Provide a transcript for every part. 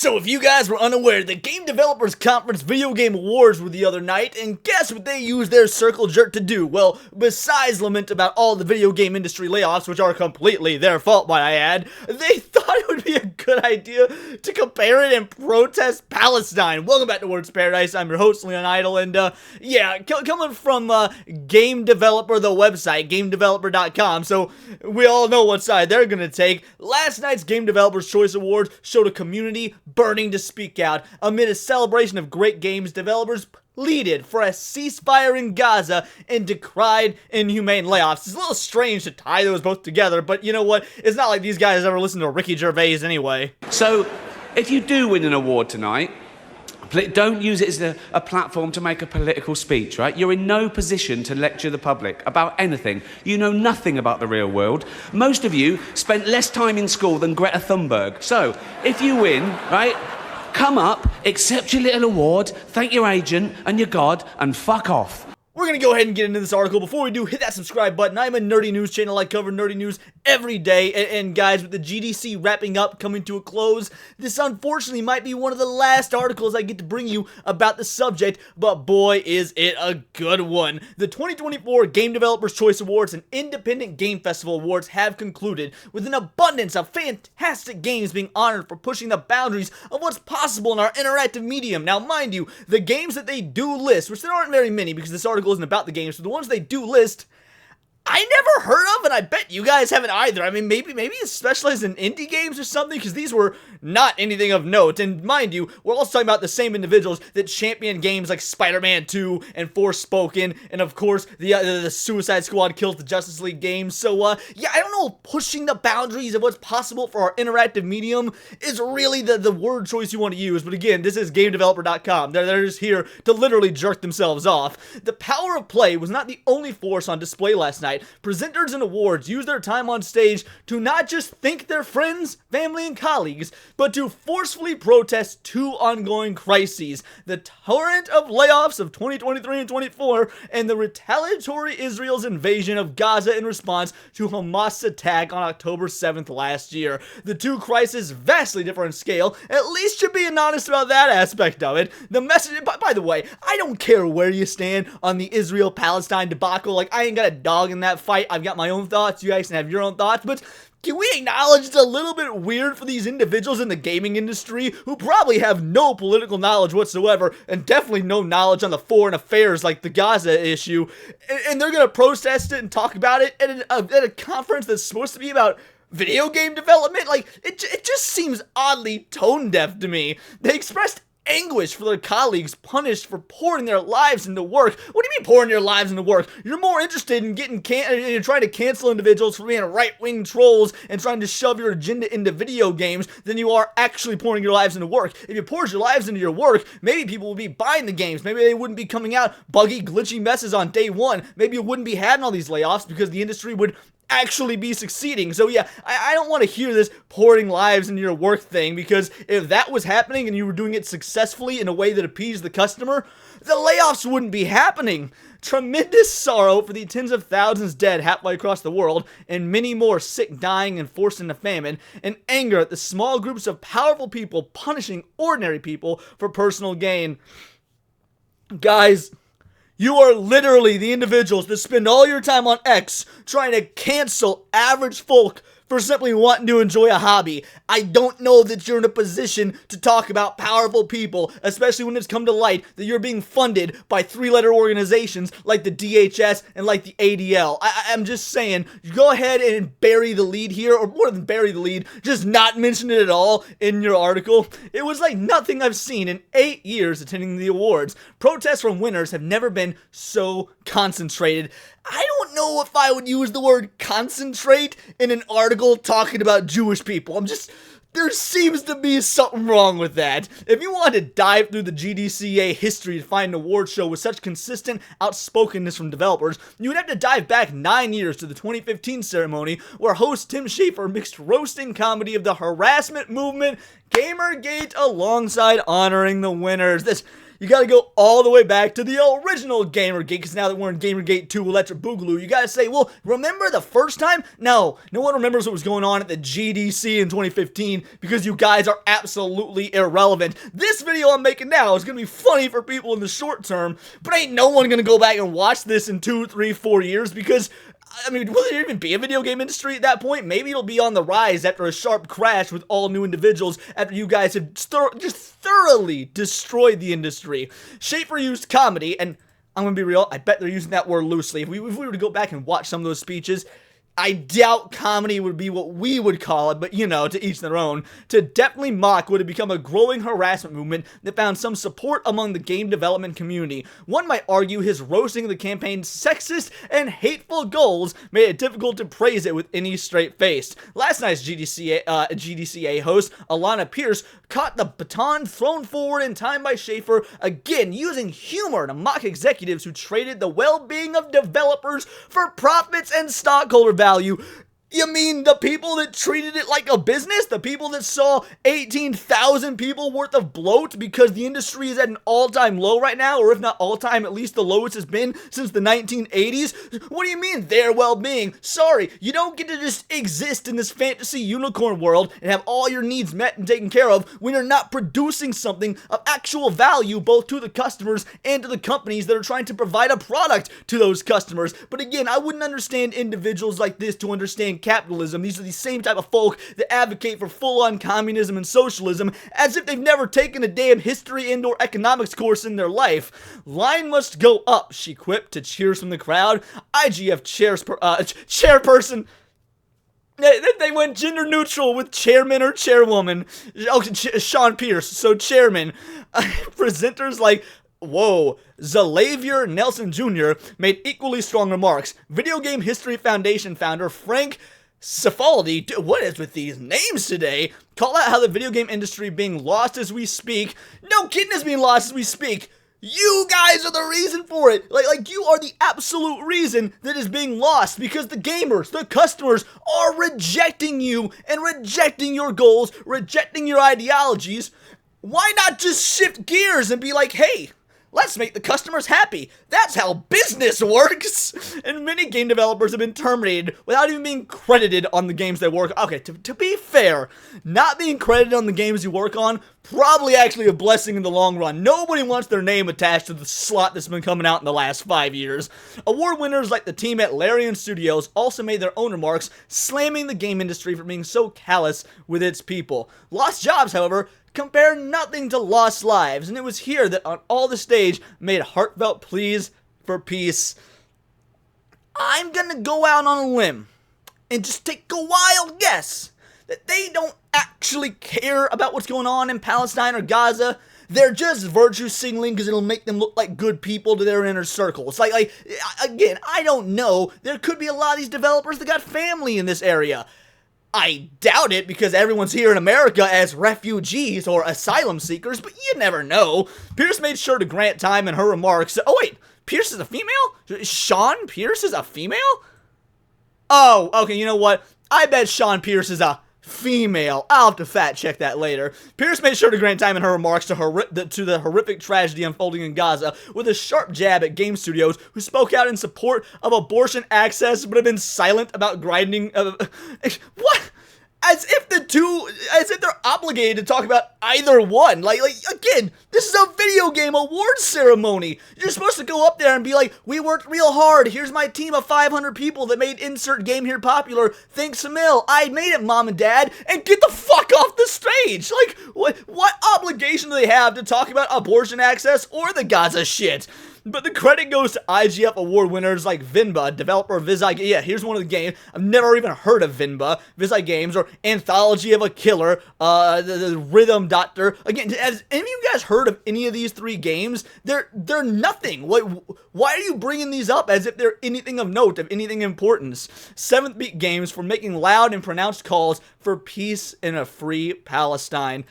So if you guys were unaware, the Game Developers Conference Video Game Awards were the other night, and guess what they used their circle jerk to do? Well, besides lament about all the video game industry layoffs, which are completely their fault, might I add, they thought it would be a good idea to compare it and protest Palestine. Welcome back to Words Paradise. I'm your host, Leon Idle, and coming from Game Developer, the website, gamedeveloper.com, so we all know what side they're gonna take. Last night's Game Developers Choice Awards showed a community burning to speak out. Amid a celebration of great games, developers pleaded for a ceasefire in Gaza and decried inhumane layoffs. It's a little strange to tie those both together, but you know what? It's not like these guys ever listened to Ricky Gervais anyway. So, if you do win an award tonight, don't use it as a platform to make a political speech, right? You're in no position to lecture the public about anything. You know nothing about the real world. Most of you spent less time in school than Greta Thunberg. So, if you win, right, come up, accept your little award, thank your agent and your God, and fuck off. We're gonna go ahead and get into this article. Before we do, hit that subscribe button. I'm a nerdy news channel. I cover nerdy news every day. And guys, with the GDC wrapping up, coming to a close, this unfortunately might be one of the last articles I get to bring you about the subject, but boy, is it a good one. The 2024 Game Developers Choice Awards and Independent Game Festival Awards have concluded, with an abundance of fantastic games being honored for pushing the boundaries of what's possible in our interactive medium. Now, mind you, the games that they do list, which there aren't very many because this article isn't about the games, so the ones they do list, I never heard of, and I bet you guys haven't either. I mean, maybe it's specialized in indie games or something, because these were not anything of note. And mind you, we're also talking about the same individuals that champion games like Spider-Man 2 and Forspoken, and of course, the Suicide Squad Kills the Justice League games. So, yeah, I don't know, pushing the boundaries of what's possible for our interactive medium is really the word choice you want to use. But again, this is GameDeveloper.com. They're just here to literally jerk themselves off. The power of play was not the only force on display last night. Presenters and awards used their time on stage to not just thank their friends, family, and colleagues, but to forcefully protest two ongoing crises: the torrent of layoffs of 2023 and 24, and the retaliatory Israel's invasion of Gaza in response to Hamas' attack on October 7th last year. The two crises, vastly different in scale, at least you're being honest about that aspect of it. The message, by the way, I don't care where you stand on the Israel-Palestine debacle, like, I ain't got a dog in that fight. I've got my own thoughts, you guys can have your own thoughts, but can we acknowledge it's a little bit weird for these individuals in the gaming industry who probably have no political knowledge whatsoever, and definitely no knowledge on the foreign affairs like the Gaza issue, and they're gonna protest it and talk about it at a conference that's supposed to be about video game development? Like, it just seems oddly tone deaf to me. They expressed anguish for their colleagues punished for pouring their lives into work. What do you mean pouring your lives into work? You're more interested in trying to cancel individuals for being right-wing trolls and trying to shove your agenda into video games than you are actually pouring your lives into work. If you poured your lives into your work, maybe people would be buying the games. Maybe they wouldn't be coming out buggy, glitchy messes on day one. Maybe you wouldn't be having all these layoffs because the industry would actually be succeeding. So yeah, I don't want to hear this pouring lives into your work thing, because if that was happening and you were doing it successfully in a way that appeased the customer, the layoffs wouldn't be happening. Tremendous sorrow for the tens of thousands dead halfway across the world, and many more sick, dying, and forced into famine, and anger at the small groups of powerful people punishing ordinary people for personal gain. Guys, you are literally the individuals that spend all your time on X trying to cancel average folk for simply wanting to enjoy a hobby. I don't know that you're in a position to talk about powerful people, especially when it's come to light that you're being funded by three-letter organizations like the DHS and like the ADL. I'm just saying, go ahead and bury the lead here, or more than bury the lead, just not mention it at all in your article. It was like nothing I've seen in 8 years attending the awards. Protests from winners have never been so concentrated. I don't know if I would use the word concentrate in an article talking about Jewish people. There seems to be something wrong with that. If you want to dive through the GDCA history to find an award show with such consistent outspokenness from developers, you would have to dive back 9 years to the 2015 ceremony, where host Tim Schafer mixed roasting comedy of the harassment movement, Gamergate, alongside honoring the winners. you gotta go all the way back to the original Gamergate, because now that we're in Gamergate 2 Electric Boogaloo, you gotta say, well, remember the first time? No one remembers what was going on at the GDC in 2015, because you guys are absolutely irrelevant. This video I'm making now is gonna be funny for people in the short term, but ain't no one gonna go back and watch this in 2, 3, 4 years, because I mean, will there even be a video game industry at that point? Maybe it'll be on the rise after a sharp crash with all new individuals after you guys have just thoroughly destroyed the industry. Schaefer used comedy, and I'm gonna be real, I bet they're using that word loosely. If we were to go back and watch some of those speeches, I doubt comedy would be what we would call it, but you know, to each their own, to definitely mock what had become a growing harassment movement that found some support among the game development community. One might argue his roasting of the campaign's sexist and hateful goals made it difficult to praise it with any straight face. Last night's GDCA host, Alana Pierce, caught the baton thrown forward in time by Schaefer, again using humor to mock executives who traded the well-being of developers for profits and stockholder value. You mean the people that treated it like a business? The people that saw 18,000 people worth of bloat because the industry is at an all-time low right now, or if not all-time, at least the lowest it's been since the 1980s? What do you mean, their well-being? Sorry, you don't get to just exist in this fantasy unicorn world and have all your needs met and taken care of when you're not producing something of actual value both to the customers and to the companies that are trying to provide a product to those customers. But again, I wouldn't understand individuals like this to understand capitalism. These are the same type of folk that advocate for full-on communism and socialism as if they've never taken a damn history and/or economics course in their life. Line must go up, she quipped to cheers from the crowd. IGF chairperson. They went gender neutral with chairman or chairwoman. Oh, Sean Pierce, so chairman. Presenters like whoa, Zalavier Nelson Jr. made equally strong remarks. Video Game History Foundation founder Frank Cifaldi, what is with these names today? Call out how the video game industry being lost as we speak. No kidding, is being lost as we speak. You guys are the reason for it. Like you are the absolute reason that is being lost, because the gamers, the customers are rejecting you and rejecting your goals, rejecting your ideologies. Why not just shift gears and be like, hey, let's make the customers happy. That's how business works. And many game developers have been terminated without even being credited on the games they work on. Okay, to be fair, not being credited on the games you work on, probably actually a blessing in the long run. Nobody wants their name attached to the slot that's been coming out in the last 5 years. Award winners like the team at Larian Studios also made their own remarks, slamming the game industry for being so callous with its people. Lost jobs, however, compare nothing to lost lives, and it was here that on all the stage made heartfelt pleas for peace. I'm gonna go out on a limb and just take a wild guess that they don't actually care about what's going on in Palestine or Gaza. They're just virtue signaling because it'll make them look like good people to their inner circle. It's like, again, I don't know. There could be a lot of these developers that got family in this area. I doubt it, because everyone's here in America as refugees or asylum seekers, but you never know. Pierce made sure to grant time in her remarks. Oh wait, Pierce is a female? Sean Pierce is a female? Oh, okay, you know what? I bet Sean Pierce is a female. I'll have to fact check that later. Pierce made sure to grant time in her remarks to the horrific tragedy unfolding in Gaza, with a sharp jab at game studios who spoke out in support of abortion access but have been silent about grinding. What? As if they're obligated to talk about either one. Like, again, this is a video game awards ceremony. You're supposed to go up there and be like, we worked real hard. Here's my team of 500 people that made insert game here popular. Thanks a mil. I made it, mom and dad. And get the fuck off the stage. Like, what obligation do they have to talk about abortion access or the Gaza shit? But the credit goes to IGF award winners like Vinba, developer of Vizai. Yeah, here's one of the games. I've never even heard of Vinba, Vizai Games, or Anthology of a Killer, the Rhythm Doctor. Again, has any of you guys heard of any of these three games? They're nothing. Why are you bringing these up as if they're anything of note, of anything importance? 7th Beat Games for making loud and pronounced calls for peace in a free Palestine.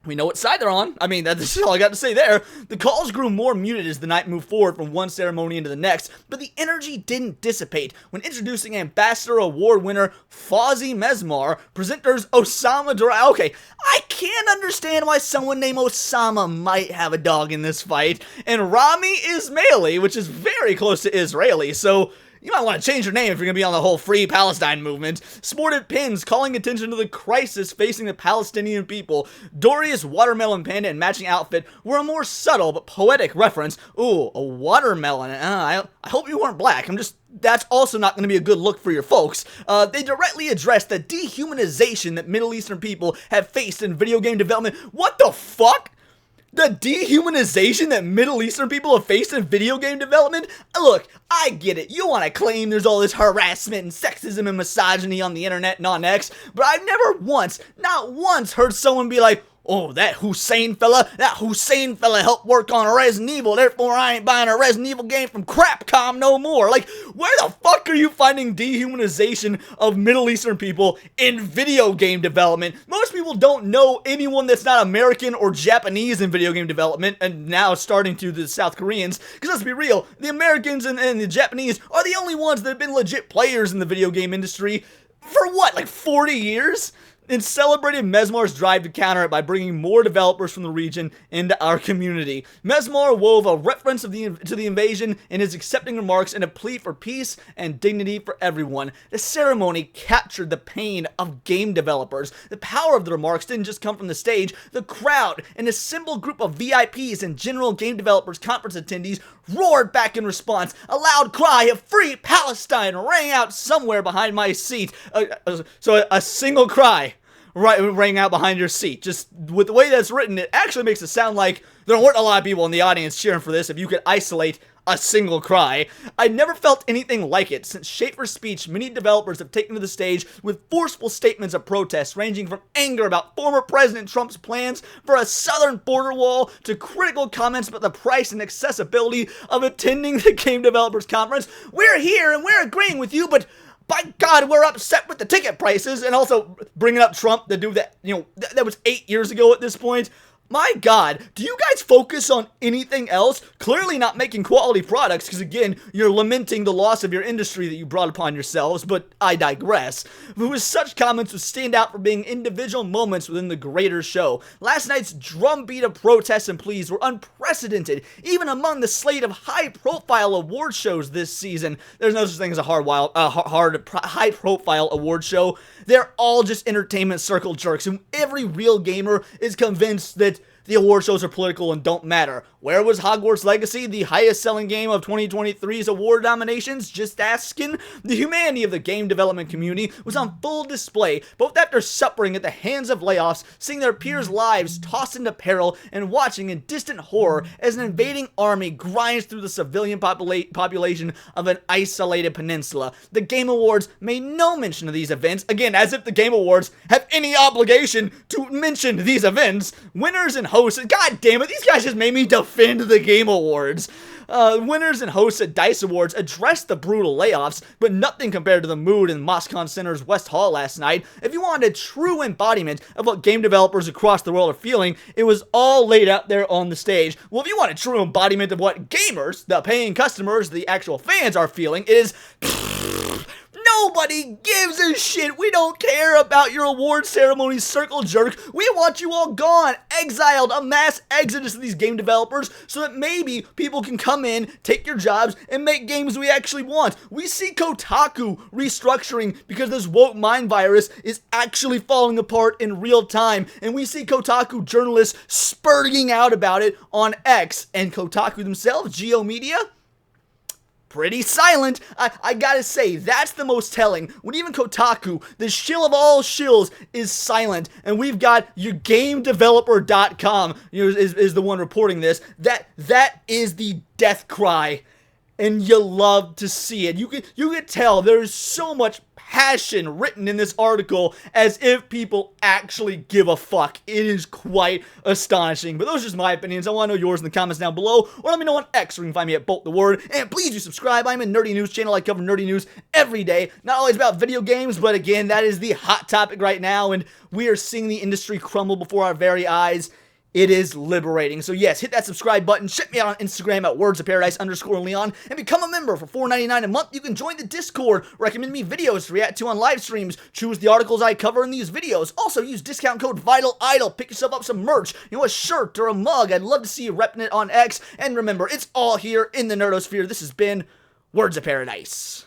We know what side they're on. I mean, that's all I got to say there. The calls grew more muted as the night moved forward from one ceremony into the next, but the energy didn't dissipate when introducing Ambassador Award winner Fawzi Mesmar, presenters Osama Dura. Okay, I can't understand why someone named Osama might have a dog in this fight, and Rami Ismaili, which is very close to Israeli, so you might want to change your name if you're going to be on the whole Free Palestine movement. Sported pins calling attention to the crisis facing the Palestinian people. Doria's watermelon panda and matching outfit were a more subtle but poetic reference. Ooh, a watermelon. I hope you weren't black. That's also not going to be a good look for your folks. They directly addressed the dehumanization that Middle Eastern people have faced in video game development. What the fuck? The dehumanization that Middle Eastern people have faced in video game development? Look, I get it. You want to claim there's all this harassment and sexism and misogyny on the internet and on X, but I've never once, not once, heard someone be like, oh, that Hussein fella helped work on Resident Evil, therefore I ain't buying a Resident Evil game from Crapcom no more. Like, where the fuck are you finding dehumanization of Middle Eastern people in video game development? Most people don't know anyone that's not American or Japanese in video game development, and now starting to the South Koreans, because let's be real, the Americans and the Japanese are the only ones that have been legit players in the video game industry for what, like 40 years? And celebrated Mesmar's drive to counter it by bringing more developers from the region into our community. Mesmar wove a reference to the invasion in his accepting remarks and a plea for peace and dignity for everyone. The ceremony captured the pain of game developers. The power of the remarks didn't just come from the stage. The crowd, an assembled group of VIPs and general game developers conference attendees, roared back in response. A loud cry of "Free Palestine" rang out somewhere behind my seat. So a single cry rang out behind your seat. Just with the way that's written, it actually makes it sound like there weren't a lot of people in the audience cheering for this if you could isolate a single cry. I never felt anything like it. Since Schaefer's speech, many developers have taken to the stage with forceful statements of protest, ranging from anger about former President Trump's plans for a southern border wall to critical comments about the price and accessibility of attending the Game Developers Conference. We're here and we're agreeing with you, but by God, we're upset with the ticket prices. And also bringing up Trump, the dude that, that was 8 years ago at this point. My God, do you guys focus on anything else? Clearly not making quality products, because again, you're lamenting the loss of your industry that you brought upon yourselves, but I digress. With such comments would stand out for being individual moments within the greater show. Last night's drumbeat of protests and pleas were unprecedented, even among the slate of high-profile award shows this season. There's no such thing as a high-profile award show. They're all just entertainment circle jerks, and every real gamer is convinced that the award shows are political and don't matter. Where was Hogwarts Legacy, the highest selling game of 2023's award nominations? Just asking. The humanity of the game development community was on full display, both after suffering at the hands of layoffs, seeing their peers' lives tossed into peril, and watching in distant horror as an invading army grinds through the civilian population of an isolated peninsula. The Game Awards made no mention of these events, again, as if the Game Awards have any obligation to mention these events. Winners and hosts, god damn it, these guys just made me defend the Game Awards. Winners and hosts at DICE Awards addressed the brutal layoffs, but nothing compared to the mood in Moscon Center's West Hall last night. If you wanted a true embodiment of what game developers across the world are feeling, it was all laid out there on the stage. Well, if you want a true embodiment of what gamers, the paying customers, the actual fans are feeling, it is... Nobody gives a shit. We don't care about your award ceremony, circle jerk. We want you all gone, exiled, a mass exodus of these game developers so that maybe people can come in, take your jobs, and make games we actually want. We see Kotaku restructuring because this woke mind virus is actually falling apart in real time. And we see Kotaku journalists spurting out about it on X. And Kotaku themselves, Geo Media, pretty silent. I gotta say, that's the most telling. When even Kotaku, the shill of all shills, is silent, and we've got your GameDeveloper.com, is the one reporting this. That is the death cry, and you love to see it. You could tell there's so much passion written in this article as if people actually give a fuck. It is quite astonishing. But those are just my opinions. I want to know yours in the comments down below, or let me know on X, where you can find me at Bolt the Word. And please do subscribe. I'm a nerdy news channel. I cover nerdy news every day. Not always about video games, but again, that is the hot topic right now, and we are seeing the industry crumble before our very eyes. It is liberating. So yes, hit that subscribe button. Check me out on Instagram at wordsofparadise_Leon and become a member for $4.99 a month. You can join the Discord, recommend me videos to react to on live streams, choose the articles I cover in these videos. Also use discount code VITALIDLE. Pick yourself up some merch, a shirt or a mug. I'd love to see you repping it on X. And remember, it's all here in the nerdosphere. This has been Words of Paradise.